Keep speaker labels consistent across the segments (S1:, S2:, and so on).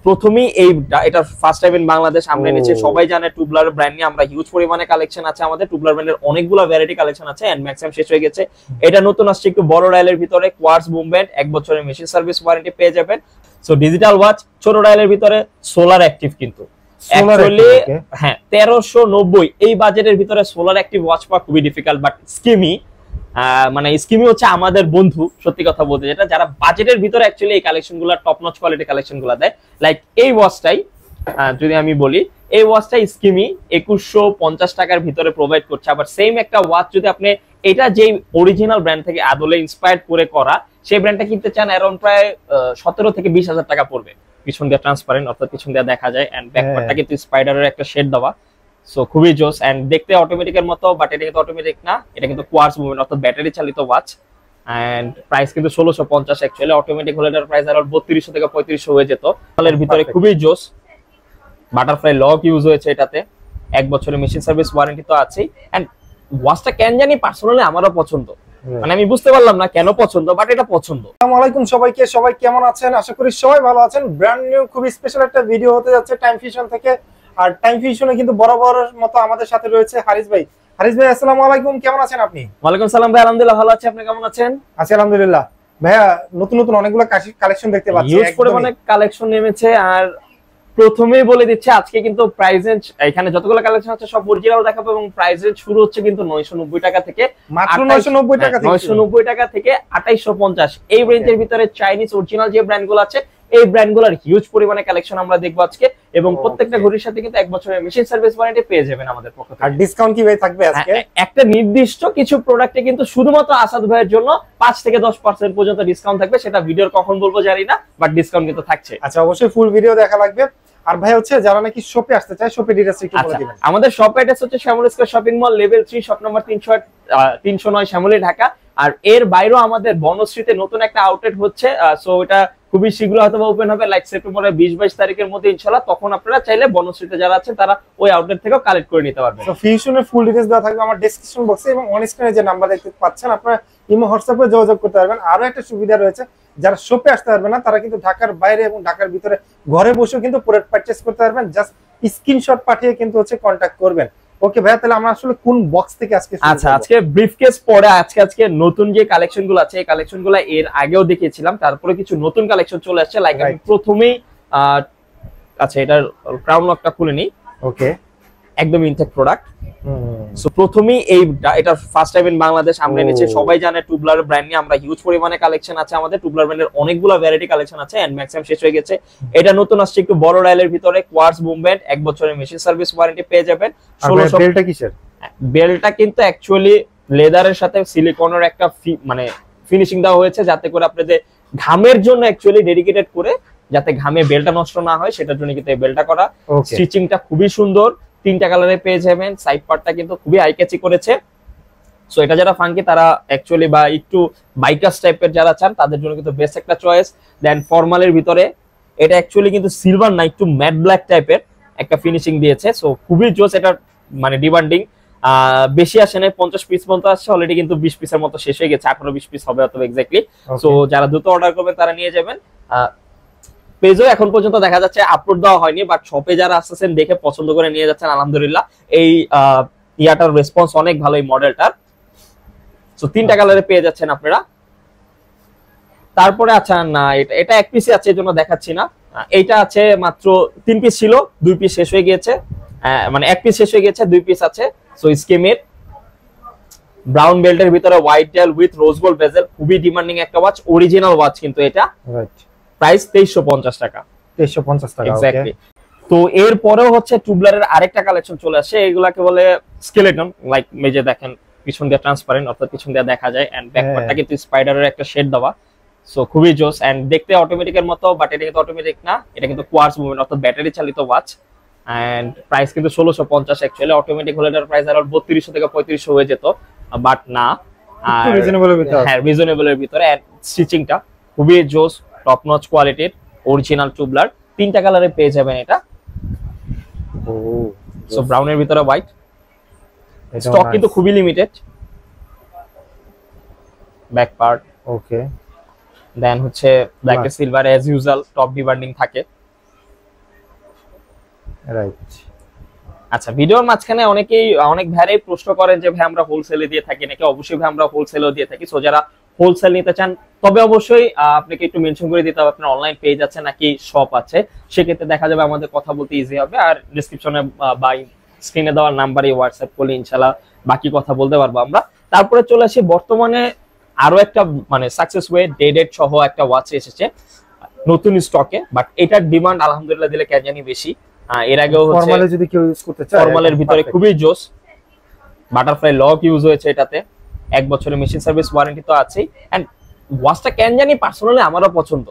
S1: প্রথমেই এটা first time in Bangladesh আমরা এনেছি। সবাই জানে টুবলার ব্র্যান্ড নিয়ে আমরা হিউজ পরিমাণে কালেকশন আছে আমাদের। টুবলার ব্র্যান্ডের অনেকগুলো ভ্যারাইটি কালেকশন আছে এন্ড ম্যাক্সিমাম শেষ হয়ে গেছে। এটা নতুন আসছে একটু বড় ডায়ালের ভিতরে, কোয়ার্টজ মুভমেন্ট, 1 বছরের মেশিন সার্ভিস ওয়ারেন্টি পেয়ে যাবেন। সো ডিজিটাল ওয়াচ, ছোট ডায়ালের ভিতরে, সোলার অ্যাক্টিভ কিন্তু অ্যাকচুয়ালি হ্যাঁ 1390 এই বাজেটের ভিতরে সোলার অ্যাক্টিভ ওয়াচ পাওয়া খুবই ডিফিকাল্ট। বাট স্কিমি মানে স্কিমি হচ্ছে আমাদের বন্ধু, সত্যি কথা বলতে, যেটা যারা বাজেটের ভিতরে অ্যাকচুয়ালি এই কালেকশনগুলো টপ নচ কোয়ালিটি কালেকশনগুলো দেয়। লাইক এই ওয়াচটাই যদি আমি বলি, এই ওয়াচটা স্কিমি 2150 টাকার ভিতরে প্রোভাইড করছে। আবার সেম একটা ওয়াচ যদি আপনি এটা যেই অরিজিনাল ব্র্যান্ড থেকে আদলে ইন্সপায়ার্ড করে করা সেই ব্র্যান্ডটা কিনতে চান, অ্যারাউন্ড প্রায় 17 থেকে 20,000 টাকা পড়বে। পিছন দিয়ে ট্রান্সপারেন্ট অর্থাৎ পিছন দিয়ে দেখা যায় এন্ড ব্যাকপার্টটা কিন্তু স্পাইডারের একটা শেড দেওয়া। সো খুবই জোস এন্ড দেখতে অটোমেটিকের মতো, বাট এটা কিন্তু অটোমেটিক না, এটা কিন্তু কোয়ার্টজ মুভমেন্ট অর্থাৎ ব্যাটারি চালিত ওয়াচ। এন্ড প্রাইস কিন্তু 1650। অ্যাকচুয়ালি অটোমেটিক হলে এটার প্রাইস আরো 3200 থেকে 3500 হয়ে যেত। এর ভিতরে খুবই জোস বাটারফ্লাই লক ইউজ হয়েছে এটাতে, 1 বছরের মেশিন সার্ভিস ওয়ারেন্টি তো আছেই। এন্ড ওয়াচটা কেন জানি পার্সোনালি আমারও পছন্দ, মানে আমি বুঝতে পারলাম না কেন পছন্দ, বাট এটা পছন্দ।
S2: আসসালামু আলাইকুম সবাইকে, সবাই কেমন আছেন? আশা করি সবাই ভালো আছেন। ব্র্যান্ড নিউ খুবই স্পেশাল একটা ভিডিও হতে যাচ্ছে টাইম ফিউশন থেকে। আর টাইম ফিউশনে কিন্তু বরাবর মতো আমাদের সাথে রয়েছে হারিস ভাই। হারিস ভাই আসসালামু আলাইকুম, কেমন আছেন আপনি?
S1: ওয়ালাইকুম সালাম ভাই, আলহামদুলিল্লাহ ভালো আছি, আপনি কেমন আছেন?
S2: আছি আলহামদুলিল্লাহ। ভাইয়া নতুন নতুন অনেকগুলো কালেকশন দেখতে পাচ্ছি,
S1: ইউজ করে অনেক কালেকশন নেমেছে। আর প্রথমেই বলে দিচ্ছি আজকে কিন্তু প্রাইস রেঞ্জ এখানে যতগুলো কালেকশন আছে সব অরিজিনাল দেখাবো এবং প্রাইস রেঞ্জ শুরু হচ্ছে কিন্তু 990 টাকা থেকে,
S2: মাত্র 990 টাকা থেকে
S1: 990 টাকা থেকে 2850। এই রেঞ্জের ভিতরে চাইনিজ অরিজিনাল যে ব্র্যান্ডগুলো আছে এই ব্র্যান্ডগুলোর হিউজ পরিমাণে কালেকশন আমরা দেখবো আজকে। এবং প্রত্যেকটা ঘড়ির সাথে কিন্তু 1 বছরের মেশিন সার্ভিস ওয়ারেন্টি পেয়ে যাবেন আমাদের পক্ষ থেকে।
S2: আর ডিসকাউন্ট কি ভাই থাকবে আজকে?
S1: একটা নির্দিষ্ট কিছু প্রোডাক্টে কিন্তু শুধুমাত্র আসাদ ভাইয়ের জন্য 5 থেকে 10% পর্যন্ত ডিসকাউন্ট থাকবে। সেটা ভিডিওর কখন বলবো জানি না, বাট ডিসকাউন্ট কিন্তু থাকছে।
S2: আচ্ছা, অবশ্যই ফুল ভিডিও দেখা লাগবে। আর ভাই হচ্ছে যারা নাকি শপে আসতে চায়, শপে ডিটেইলস একটু বলে দিবেন।
S1: আমাদের শপ অ্যাড্রেস হচ্ছে Shyamoli square shopping mall, level 3, shop number 309 Shyamoli, Dhaka. আর এর বাইরেও আমাদের বনশ্রীতে নতুন একটা আউটলেট হচ্ছে। সো এটা খুবই শীঘ্র হয়তো ওপেন হবে, লাইক সেপ্টেম্বরের 20-22 তারিখের মধ্যে ইনশাআল্লাহ। তখন আপনারা চাইলে বনশ্রীতে যারা আছেন তারা ওই আউটলেট থেকেও কালেক্ট করে নিতে পারবেন।
S2: সো ফিউশনের ফুল ডিটেইলস দেওয়া থাকবে আমার ডেসক্রিপশন বক্সে এবং অন স্ক্রিনে যে নাম্বার দেখতে পাচ্ছেন আপনারা ইমো হোয়াটসঅ্যাপে যোগাযোগ করতে পারবেন। আরো একটা সুবিধা রয়েছে, যারা শপে আসতে পারবে না তারা কিন্তু ঢাকার বাইরে এবং ঢাকার ভিতরে ঘরে বসেও কিন্তু প্রোডাক্ট পারচেজ করতে পারবেন। জাস্ট স্ক্রিনশট পাঠিয়ে কিন্তু হচ্ছে কন্টাক্ট করবেন। ওকে ভাইয়া, তাহলে আমরা আসলে কোন বক্স থেকে আজকে শুরু করব?
S1: আচ্ছা, আজকে ব্রিফকেস পরে আজকে নতুন যে কালেকশনগুলো আছে এই কালেকশনগুলো এর আগেও দেখিয়েছিলাম, তারপরে কিছু নতুন কালেকশন চলে আসছে। লাইক আমি প্রথমেই আচ্ছা এটার ক্রাউন লকটা খুলে নিই।
S2: ওকে,
S1: একদম ইনটেক প্রোডাক্ট। সো প্রথমেই এটা ফার্স্ট টাইম ইন বাংলাদেশ আমরা এনেছি। সবাই জানে টুবলার ব্র্যান্ড নিয়ে আমরা হিউজ পরিমাণে কালেকশন আছে আমাদের। টুবলার ব্র্যান্ডের অনেকগুলো ভ্যারাইটি কালেকশন আছে এন্ড ম্যাক্সিমাম শেষ হয়ে গেছে। এটা নতুন আসছে একটু বড় ডায়ালের ভিতরে, কোয়ার্টজ মুভমেন্ট, 1 বছরের মেশিন সার্ভিস ওয়ারেন্টি পেয়ে যাবেন। 1600।
S2: বেলটা কিসের?
S1: বেলটা কিন্তু অ্যাকচুয়ালি লেদারের সাথে সিলিকনের একটা মানে ফিনিশিং দেওয়া হয়েছে, যাতে করে আপনাদের ঘামের জন্য অ্যাকচুয়ালি ডেডিকেটেড করে, যাতে ঘামে বেলটা নষ্ট না হয় সেটার জন্য কিন্তু এই বেলটা করা। স্টিচিংটা খুবই সুন্দর, 3টা কালারে পেয়ে যাবেন। সাইড পার্টটা কিন্তু খুবই আই ক্যাচি করেছে। সো এটা যারা ফাঙ্কি তারা অ্যাকচুয়ালি বা একটু বাইকার্স টাইপের যারা চান তাদের জন্য কিন্তু বেস্ট একটা চয়েস। দেন ফর্মালের ভিতরে এটা অ্যাকচুয়ালি কিন্তু সিলভার না, একটু ম্যাট ব্ল্যাক টাইপের একটা ফিনিশিং দিয়েছে। সো খুবই জোস, এটা মানে ডিমান্ডিং। বেশি আসে না, 50 পিস পর্যন্ত আসছে অলরেডি, কিন্তু 20 পিসের মতো শেষ হয়ে গেছে, 18-20 পিস হবে অথবা এক্স্যাক্টলি। সো যারা দ্রুত অর্ডার করবেন তারা নিয়ে যাবেন। পেজও এখন পর্যন্ত দেখা যাচ্ছে আপলোড দেওয়া হয়নি, বাট শপে যারা আসছেন দেখে পছন্দ করে নিয়ে যাচ্ছেন আলহামদুলিল্লাহ। এই ইয়াটার রেসপন্স অনেক ভালো এই মডেলটার। সো 3টা কালারে পেয়ে যাচ্ছেন আপনারা। তারপরে আচ্ছা না, এটা 1 পিসই আছে, এজন্য দেখাচ্ছি না। এইটা আছে মাত্র 3 পিস ছিল, 2 পিস শেষ হয়ে গিয়েছে, মানে 1 পিস শেষ হয়ে গেছে, 2 পিস আছে। সো স্কেমের ব্রাউন বেল্টের ভিতরে white dial with rose gold bezel, খুবই ডিমান্ডিং একটা ওয়াচ, অরিজিনাল ওয়াচ কিন্তু এটা। রাইট, প্রাইস 2350 টাকা।
S2: 2350 টাকা,
S1: এক্স্যাক্টলি। তো এর পরেও হচ্ছে টুবলারের আরেকটা কালেকশন চলে আসে, এগুলাকে বলে স্কেলেটন। লাইক মেজে দেখেন পিছন দিয়ে ট্রান্সপারেন্ট অর্থাৎ পিছন দিয়ে দেখা যায় এন্ড ব্যাকপার্টটা কিন্তু স্পাইডারের একটা শেড দেওয়া। সো খুবই জোস এন্ড দেখতে অটোমেটিকের মতো, বাট এটা কিন্তু অটোমেটিক না, এটা কিন্তু কোয়ার্টজ মুভমেন্ট অর্থাৎ ব্যাটারি চালিত ওয়াচ। এন্ড প্রাইস কিন্তু 1650। অ্যাকচুয়ালি অটোমেটিক হলে এটার প্রাইস আরো 3200 থেকে 3500 হয়ে যেত, বাট না, আর রিজনেবলের ভিতরে। হ্যাঁ, রিজনেবলের ভিতরে। এন্ড স্টিচিংটা খুবই জোস, টপ নচ কোয়ালিটির অরিজিনাল টুবলার। 3টা কালারে পেয়ে যাবেন এটা। সো ব্রাউনের ভিতরে হোয়াইট, স্টক কিন্তু খুবই limited. Back part okay, then হচ্ছে ব্ল্যাক এ silver, as usual top demanding থাকে।
S2: রাইট।
S1: আচ্ছা, ভিডিওর মাঝখানে অনেক ভাইরাই প্রশ্ন করেন যে ভাই আমরা হোলসেলে দিয়ে থাকি নাকি? অবশ্যই ভাই আমরা হোলসেলও দিয়ে থাকি। সো যারা হোলসেল নিতে চান তবে অবশ্যই আপনাকে একটু মেনশন করে দিতে হবে আপনার অনলাইন পেজ আছে নাকি শপ আছে, সেক্ষেত্রে দেখা যাবে আমাদের কথা বলতে ইজি হবে। আর ডিসক্রিপশনে বা স্ক্রিনে দেওয়ার নাম্বারে হোয়াটসঅ্যাপ করলে ইনশাআল্লাহ বাকি কথা বলতে পারবো আমরা। তারপরে চলে আসি বর্তমানে আরো একটা মানে সাকসেস ওয়ে ডেট সহ একটা ওয়াচ এসেছে নতুন স্টকে, বাট এটার ডিমান্ড আলহামদুলিল্লাহ দিলে কেন জানি বেশি। এর আগেও হচ্ছে
S2: ফরমালে যদি কেউ ইউজ করতে চায়,
S1: ফরমালের ভিতরে খুবই জোস। বাটারফ্লাই লক ইউজ হয়েছে এটাতে, 1 বছরের মেশিন সার্ভিস ওয়ারেন্টি তো আছেই। এন্ড ওয়াচটা কেন জানি পার্সোনালি আমারও পছন্দ,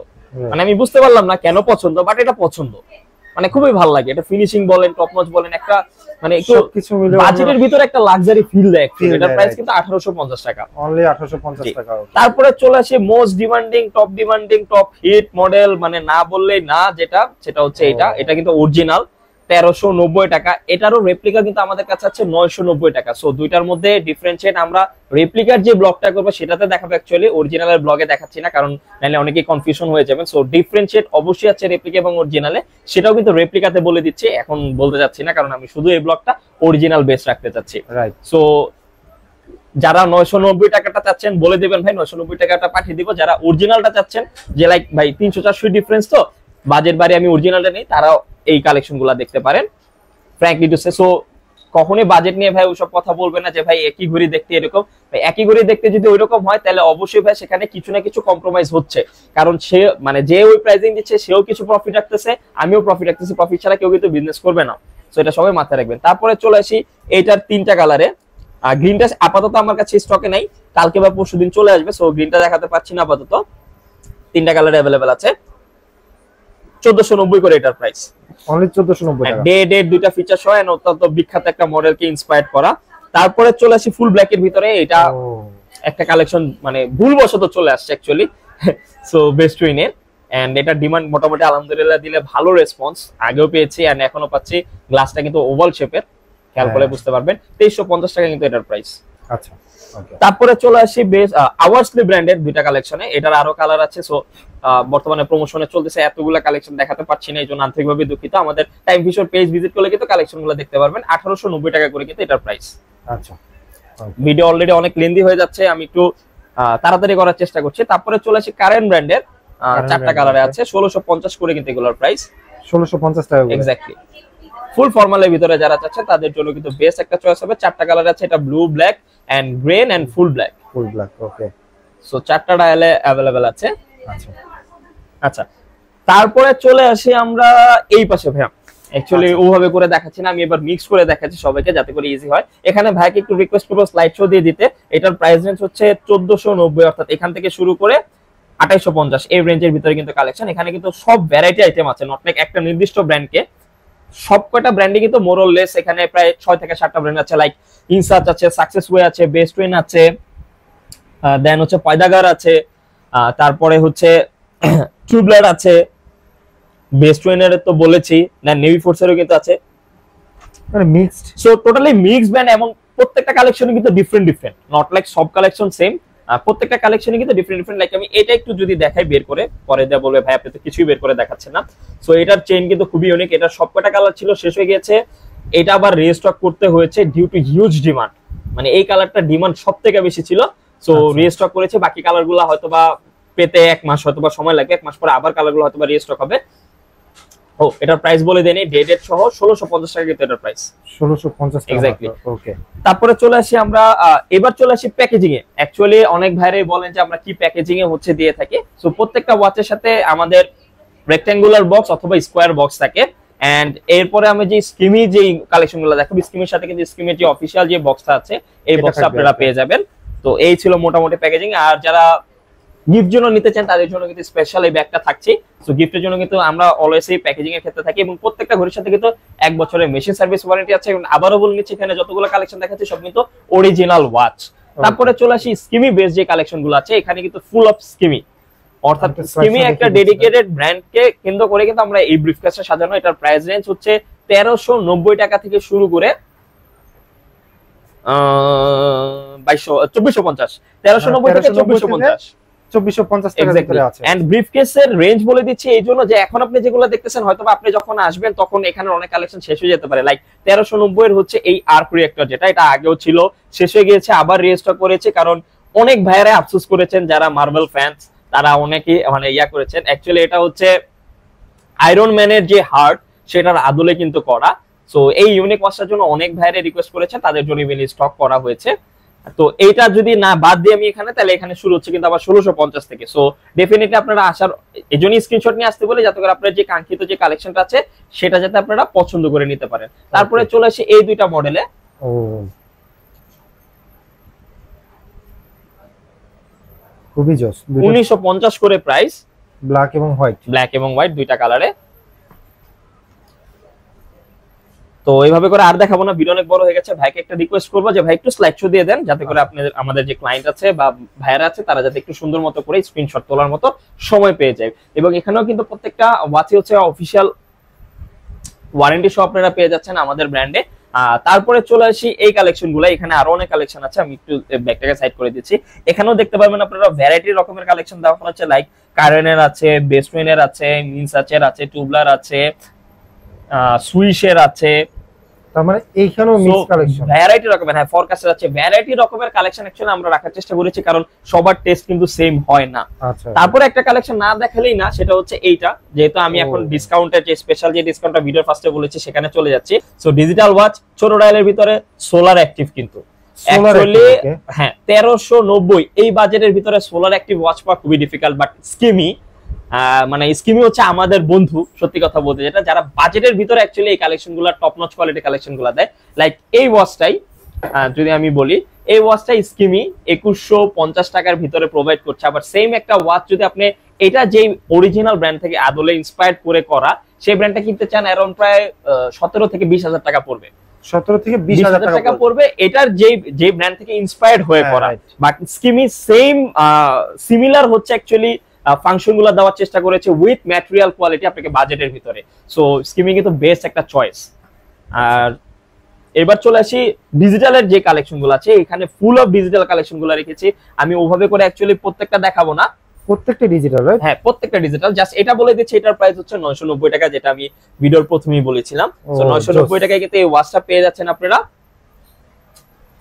S1: মানে আমি বুঝতে পারলাম না কেন পছন্দ, বাট এটা পছন্দ, মানে খুবই ভালো লাগে। এটা ফিনিশিং বলেন, টপ নচ বলেন, একটা মানে একটু
S2: সবকিছু মিলে
S1: বাজেটের ভিতরে একটা লাক্সারি ফিল দেয়। এটার প্রাইস কিন্তু 1850 টাকা,
S2: অনলি 1850 টাকা।
S1: তারপরে চলে আসে most demanding top hit model, মানে না বললেই না, সেটা হচ্ছে এটা কিন্তু অরিজিনাল 1390 টাকা। এটারও রেপ্লিকা কিন্তু আমাদের কাছে আছে 990 টাকা। সো দুইটার মধ্যে ডিফারেন্সিয়েট আমরা রেপ্লিকার যে ব্লগটা করবো সেটাতে দেখাবো, অ্যাকচুয়ালি অরিজিনালের ব্লগে দেখাচ্ছি না, কারণ নাহলে অনেকেই কনফিউশন হয়ে যাবেন। সো ডিফারেন্সিয়েট অবশ্যই আছে রেপ্লিকা এবং অরিজিনালে, সেটাও কিন্তু রেপ্লিকাতে বলে দিচ্ছি, এখন বলতে যাচ্ছি না, কারণ আমি শুধু এই ব্লগটা অরিজিনাল বেস রাখতে চাচ্ছি।
S2: রাইট।
S1: সো যারা 990 টাকাটা চাচ্ছেন বলে দেবেন ভাই 990 টাকাটা পাঠিয়ে দিব। যারা অরিজিনালটা চাচ্ছেন যে লাইক ভাই 300-400 ডিফারেন্স তো বাজেট বাড়ি আমি অরিজিনালটা নেই, তারাও এই কালেকশনগুলো দেখতে পারেন। ফ্র্যাঙ্কলি টু সে, সো কখনোই বাজেট নিয়ে ভাই ওইসব কথা বলবেন না যে ভাই একই ঘড়ি দেখতে এরকম। একই ঘড়ি দেখতে যদি ওইরকম হয় তাহলে অবশ্যই ভাই সেখানে কিছু না কিছু কম্প্রোমাইজ হচ্ছে, কারণ সে মানে যে ওই প্রাইসিং দিচ্ছে সেও কিছু প্রফিট রাখতেছে, আমিও প্রফিট রাখতেছি। প্রফিট ছাড়া কেউ কিন্তু বিজনেস করবে না, সো এটা সবাই মাথায় রাখবেন। তারপরে চলে আসি এইটার 3টা কালারে। গ্রিনটা আপাতত আমার কাছে স্টকে নাই, কালকে বা পরশুদিন চলে আসবে, সো গ্রিনটা দেখাতে পারছি না আপাতত। 3টা কালারে अवेलेबल আছে, 1490 করে এটার প্রাইস,
S2: অনলি 1490 টাকা।
S1: ডেট দুইটা ফিচার সহ অত্যন্ত বিখ্যাত একটা মডেলকে ইন্সপায়ার করা। তারপরে চলে আসি ফুল ব্ল্যাক এর ভিতরে। এটা একটা কালেকশন মানে ভুলবশত চলে আসছে অ্যাকচুয়ালি, সো বেস্ট উইনের। এন্ড এটা ডিমান্ড মোটামুটি আলহামদুলিল্লাহ দিলে ভালো রেসপন্স আগেও পেয়েছি এন্ড এখনো পাচ্ছি। গ্লাসটা কিন্তু ওভাল শেপের, খেয়াল করে বুঝতে পারবেন। 2350 টাকা কিন্তু এটার প্রাইস।
S2: আচ্ছা, ওকে।
S1: তারপরে চলে আসি বেশ আওয়ার্সলি ব্র্যান্ডের দুইটা কালেকশনে। এটার আরো কালার আছে, সো বর্তমানে প্রমোশনে চলতেছে, এতগুলা কালেকশন দেখাতে পারছি না, এই জন্য আন্তরিকভাবে দুঃখিত। আমাদের টাইম ফিশর পেজ ভিজিট করলে কিন্তু কালেকশনগুলো দেখতে পারবেন। 1890 টাকা করে কিন্তু এটার প্রাইস।
S2: আচ্ছা,
S1: ভিডিও অলরেডি অনেক লেন্দি হয়ে যাচ্ছে, আমি একটু তাড়াতাড়ি করার চেষ্টা করছি। তারপরে চলে আসি কারেন্ট ব্র্যান্ডের 4টা কালারে আছে, 1650 করে কিন্তু এগুলোর প্রাইস।
S2: 1650 টাকা করে,
S1: এক্স্যাক্টলি। ফুল ফর্মালের ভিতরে যারা চাচ্ছেন তাদের জন্য কিন্তু বেস্ট একটা চয়েস হবে। 4টা কালার আছে, এটা blue, black and green and full black.
S2: Full black, okay.
S1: So 4টা ডায়ালে अवेलेबल আছে।
S2: আচ্ছা,
S1: আচ্ছা, তারপরে চলে আসি আমরা এই পাশে। ভাইয়া অ্যাকচুয়ালি ওভাবে করে দেখাচ্ছি না, আমি এবার মিক্স করে দেখাচ্ছি সবাইকে যাতে করে ইজি হয়। এখানে ভাইকে একটু রিকোয়েস্ট করবো স্লাইড শো দিয়ে দিতে। এটার প্রাইস রেঞ্জ হচ্ছে 1490, অর্থাৎ এখান থেকে শুরু করে 2850 এই রেঞ্জের ভিতরে কিন্তু কালেকশন। এখানে কিন্তু সব ভ্যারাইটি আইটেম আছে, নট লাইক একটা নির্দিষ্ট ব্র্যান্ডকে, সবকটা ব্র্যান্ডে কিন্তু মোরলেস এখানে প্রায় 6 থেকে 7টা ব্র্যান্ড আছে। লাইক ইনসার্চ আছে, সাকসেস ওয়ে আছে, বেস্ট ওয়েন আছে, দেন হচ্ছে পয়দাগার আছে, তারপরে হচ্ছে টুবলার আছে, বেস্ট ওয়েনের তো বলেছি, দেন নেভি ফোর্সেরও কিন্তু আছে,
S2: মানে mixed.
S1: So totally mix brand এবং প্রত্যেকটা কালেকশনে কিন্তু ডিফারেন্ট, নট লাইক সব কালেকশন সেম, প্রত্যেকটা কালেকশনে কিন্তু ডিফারেন্ট। লাইক আমি এটা একটু যদি দেখাই বের করে, পরে দেয়া বলবে ভাই আপনি তো কিছুই বের করে দেখাচ্ছেন না। সো এটার চেইন কিন্তু খুবই ইউনিক, এটা সবকটা কালার ছিল শেষ হয়ে গেছে, এটা আবার রিস্টক করতে হয়েছে ডিউ টু হিউজ ডিমান্ড, মানে এই কালারটা ডিমান্ড সব থেকে বেশি ছিল, সো রিস্টক করেছে। বাকি কালারগুলো হয়তোবা পেতে 1 মাস হয়তোবা সময় লাগবে, 1 মাস পরে আবার কালারগুলো হয়তোবা রিস্টক হবে। ও এটার প্রাইস বলে দেনি, ডেট সহ 1650 টাকা কিন্তু এটার প্রাইস।
S2: 1650 টাকা,
S1: এক্স্যাক্টলি,
S2: ওকে।
S1: তারপরে চলে আসি আমরা এবার চলে আসি প্যাকেজিং এ। অ্যাকচুয়ালি অনেক ভাইরাই বলেন যে আমরা কি প্যাকেজিং এ হচ্ছে দিয়ে থাকি। সো প্রত্যেকটা ওয়াচের সাথে আমাদের রেক্ট্যাঙ্গুলার বক্স অথবা স্কোয়ার বক্স থাকে। এন্ড এরপরে আমি যে স্কিমি যে কালেকশনগুলো দেখাবো, স্কিমের সাথে কিন্তু স্কিমের যে অফিশিয়াল যে বক্সটা আছে এই বক্সটা আপনারা পেয়ে যাবেন। তো এই ছিল মোটামুটি প্যাকেজিং। আর যারা গিফট জন্য নিতে চান তাদের জন্য কিন্তু স্পেশাল এই ব্যাগটা থাকছে। সো গিফটের জন্য কিন্তু আমরা অলওয়েজ এই প্যাকেজিং এর ক্ষেত্রে থাকি, এবং প্রত্যেকটা ঘড়ির সাথে কিন্তু 1 বছরের মেশিন সার্ভিস ওয়ারেন্টি আছে। এবং আবারও বলে নিচ্ছি, এখানে যতগুলো কালেকশন দেখাচ্ছি সব কিন্তু অরিজিনাল ওয়াচ। তারপরে চলে আসি স্কিমি বেস যে কালেকশনগুলো আছে, এখানে কিন্তু ফুল অফ স্কিমি, অর্থাৎ স্কিমি একটা ডেডিকেটেড ব্র্যান্ডকে কেন্দ্র করে কিন্তু আমরা এই ব্রিফকেসটা সাজানো। এটার প্রাইস রেঞ্জ হচ্ছে 1390 টাকা থেকে শুরু করে 2450, 1390 থেকে 2450।
S2: 2450 টাকার ভিতরে আছে।
S1: এন্ড ব্রিফকেসের রেঞ্জ বলে দিচ্ছি এই জন্য যে এখন আপনি যেগুলো দেখতেছেন হয়তোবা আপনি যখন আসবেন তখন এখানে অনেক কালেকশন শেষ হয়ে যেতে পারে। লাইক 1390 এর হচ্ছে এই আর্ক রিঅ্যাক্টর, যেটা এটা আগেও ছিল, শেষ হয়ে গিয়েছে, আবার রিস্টক করেছে। কারণ অনেক ভাইয়েরা আফসোস করেছেন যারা মার্বেল ফ্যান্স, তারা অনেকেই মানে করেছেন। অ্যাকচুয়ালি এটা হচ্ছে আয়রন ম্যানের যে হার্ট সেটার আদলে কিন্তু করা। সো এই ইউনিক ওয়াচটার জন্য অনেক ভাইয়েরা রিকোয়েস্ট করেছে, তাদের জন্য ইভেন স্টক করা হয়েছে। তো এইটা যদি না বাদ দিয়ে আমি এখানে, তাহলে এখানে শুরু হচ্ছে কিন্তু আবার 1650 থেকে। সো ডেফিনেটলি আপনারা আসার এই জন্যই স্ক্রিনশট নিয়ে আসতে বলে, যাতে করে আপনার যে কাঙ্ক্ষিত যে কালেকশনটা আছে সেটা যাতে আপনারা পছন্দ করে নিতে পারেন। তারপরে চলে আসি এই দুইটা মডেলে।
S2: ও খুবই জোস,
S1: 1950 করে প্রাইস,
S2: ব্ল্যাক এবং হোয়াইট
S1: দুইটা কালারে। তো এইভাবে করে আর দেখাবো না, ভিডিও অনেক বড় হয়ে গেছে। ভাইকে একটা রিকোয়েস্ট করবো যে ভাই একটু স্লাইড শো দিয়ে দেন, যাতে করে আপনাদের আমাদের যে ক্লায়েন্ট আছে বা ভাইয়ারা আছে তারা যাতে একটু সুন্দর মতো করে স্ক্রিনশট তোলার মতো সময় পেয়ে যায়। এবং এখানেও কিন্তু প্রত্যেকটা ওয়াচই হচ্ছে অফিসিয়াল ওয়ারেন্টি সহ আপনারা পেয়ে যাচ্ছেন আমাদের ব্র্যান্ডে। তারপরে চলে আসি এই কালেকশন গুলো। এখানে আরো অনেক কালেকশন আছে, আমি একটু ব্যাকটাকে সাইড করে দিচ্ছি। এখানেও দেখতে পারবেন আপনারা ভ্যারাইটি রকমের কালেকশন দেওয়া হচ্ছে, লাইক কারেনের আছে, বেস্টমেনের আছে, মিনসাচের আছে, টুবলার আছে, সুইশের আছে।
S2: তার মানে এইখানেও মিক্স কালেকশন,
S1: ভ্যারাইটি রকমের, হ্যাঁ ফরকাস্টের আছে, ভ্যারাইটি রকমের কালেকশন অ্যাকচুয়ালি আমরা রাখার চেষ্টা করেছি, কারণ সবার টেস্ট কিন্তু সেম হয় না।
S2: আচ্ছা,
S1: তারপরে একটা কালেকশন না দেখালেই না, সেটা হচ্ছে এইটা। যেহেতু আমি এখন ডিসকাউন্টের যে স্পেশাল যে ডিসকাউন্টটা ভিডিওর ফার্স্টে বলেছি সেখানে চলে যাচ্ছি। সো ডিজিটাল ওয়াচ ছোট ডায়ালের ভিতরে সোলার অ্যাক্টিভ, কিন্তু অ্যাকচুয়ালি হ্যাঁ 1390 এই বাজেটের ভিতরে সোলার অ্যাক্টিভ ওয়াচ পাওয়া খুবই ডিফিকাল্ট। বাট স্কিমি মানে স্কিমি হচ্ছে আমাদের বন্ধু, সত্যি কথা বলতে, যেটা যারা বাজেটের ভিতরে অ্যাকচুয়ালি এই কালেকশনগুলো টপ নচ কোয়ালিটি কালেকশনগুলো দেয়। লাইক এই ওয়াচটাই যদি আমি বলি, এই ওয়াচটা স্কিমি 2150 টাকার ভিতরে প্রোভাইড করছে। আবার সেম একটা ওয়াচ যদি আপনি এটা যেই অরিজিনাল ব্র্যান্ড থেকে আদলে ইন্সপায়ার্ড করে করা সেই ব্র্যান্ডটা কিনতে চান, অ্যারাউন্ড প্রায় 17 থেকে 20,000 টাকা পড়বে।
S2: 17 থেকে 20,000 টাকা
S1: পড়বে এটার যে ব্র্যান্ড থেকে ইন্সপায়ার্ড হয়ে করা। বাট স্কিমি সেম সিমিলার হচ্ছে অ্যাকচুয়ালি ফাংশন গুলো দেওয়ার চেষ্টা করেছে উইথ ম্যাটেরিয়াল কোয়ালিটি আপনাকে বাজেটের ভিতরে। সো স্কিমিং কিন্তু বেস্ট একটা চয়েস। আর এবার চলে আসি ডিজিটালের যে কালেকশন গুলো আছে, এখানে ফুল অফ ডিজিটাল কালেকশন গুলো রেখেছি। আমি ওভাবে করে অ্যাকচুয়ালি প্রত্যেকটা দেখাবো না,
S2: প্রত্যেকটা ডিজিটাল, রাইট?
S1: হ্যাঁ প্রত্যেকটা ডিজিটাল। জাস্ট এটা বলে দিচ্ছি, এটার প্রাইস হচ্ছে 990 টাকা, যেটা আমি ভিডিওর প্রথমেই বলেছিলাম। সো 990 টাকায় কিন্তু এই ওয়াচটা পেয়ে যাচ্ছেন আপনারা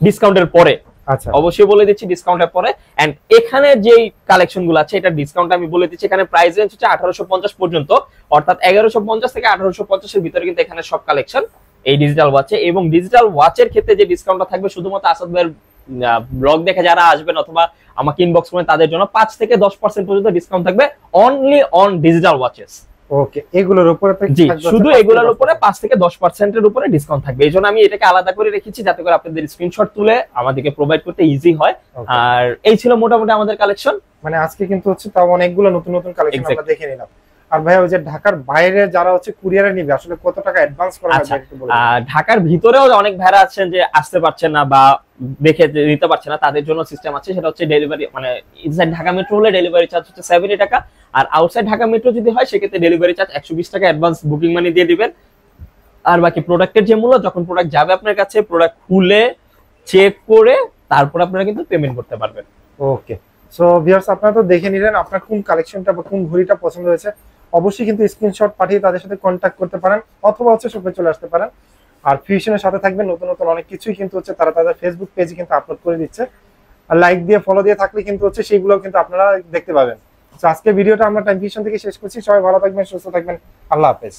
S1: ডিসকাউন্টের পরে।
S2: আচ্ছা,
S1: অবশ্যই বলে দিচ্ছি ডিসকাউন্টের পরে। এন্ড এখানে যেই কালেকশন গুলো আছে এটা ডিসকাউন্ট আমি বলে দিচ্ছি। এখানে প্রাইস রেঞ্জ হচ্ছে 1850 পর্যন্ত, অর্থাৎ 1150 থেকে 1850 এর ভিতরে কিন্তু এখানে সব কালেকশন এই ডিজিটাল ওয়াচে। এবং ডিজিটাল ওয়াচের ক্ষেত্রে যে ডিসকাউন্টটা থাকবে শুধুমাত্র আসাদ ভাইয়ের ব্লগ দেখে যারা আসবেন অথবা আমাকে ইনবক্স করে তাদের জন্য 5 থেকে 10% পর্যন্ত ডিসকাউন্ট থাকবে অনলি অন ডিজিটাল ওয়াচেস।
S2: ওকে, এগুলোর উপরে
S1: জি শুধু এগুলোর উপরে 5 থেকে 10% এর উপরে ডিসকাউন্ট থাকবে। এইজন্য আমি এটাকে আলাদা করে রেখেছি, যাতে করে আপনাদের স্ক্রিনশট তুলে আমাদেরকে প্রোভাইড করতে ইজি হয়। আর এই ছিল মোটামুটি আমাদের কালেকশন।
S2: মানে আজকে কিন্তু হচ্ছে তাও অনেকগুলো নতুন নতুন কালেকশন আমরা দেখে নিলাম। আর ভাই ওই যে ঢাকার বাইরে যারা হচ্ছে কুরিয়ারে নিবে, আসলে কত টাকা অ্যাডভান্স করা লাগবে একটু বলুন।
S1: ঢাকার ভিতরেও অনেক ভাইরা আছেন যে আসতে পারছেন না বা দেখে নিতে পারছেন না, তাদের জন্য সিস্টেম আছে। সেটা হচ্ছে ডেলিভারি, মানে ইনসাইড ঢাকা মেট্রো হলে ডেলিভারি চার্জ হচ্ছে 70 টাকা, আর আউটসাইড ঢাকা মেট্রো যদি হয় সেক্ষেত্রে ডেলিভারি চার্জ 120 টাকা অ্যাডভান্স বুকিং মানি দিয়ে দিবেন। আর বাকি প্রোডাক্টের যে মূল্য, যখন প্রোডাক্ট যাবে আপনার কাছে, প্রোডাক্ট খুলে চেক করে তারপর আপনারা কিন্তু পেমেন্ট করতে পারবেন।
S2: ওকে, সো ভিউয়ার্স আপনারা তো দেখে নিলেন আপনার কোন কালেকশনটা বা কোন ঘড়িটা পছন্দ হয়েছে। অবশ্যই কিন্তু স্ক্রিনশট পাঠিয়ে তাদের সাথে কন্ট্যাক্ট করতে পারেন, অথবা হচ্ছে শপে চলে আসতে পারেন। আর ফিউশনের সাথে থাকবেন, নতুন নতুন অনেক কিছুই কিন্তু হচ্ছে তারা তাদের ফেসবুক পেজে কিন্তু আপলোড করে দিচ্ছে। আর লাইক দিয়ে ফলো দিয়ে থাকলে কিন্তু হচ্ছে সেইগুলো কিন্তু আপনারা দেখতে পাবেন। তো আজকে ভিডিওটা আমরা টাইম ফিউশন থেকে শেষ করছি। সবাই ভালো থাকবেন, সুস্থ থাকবেন, আল্লাহ হাফেজ।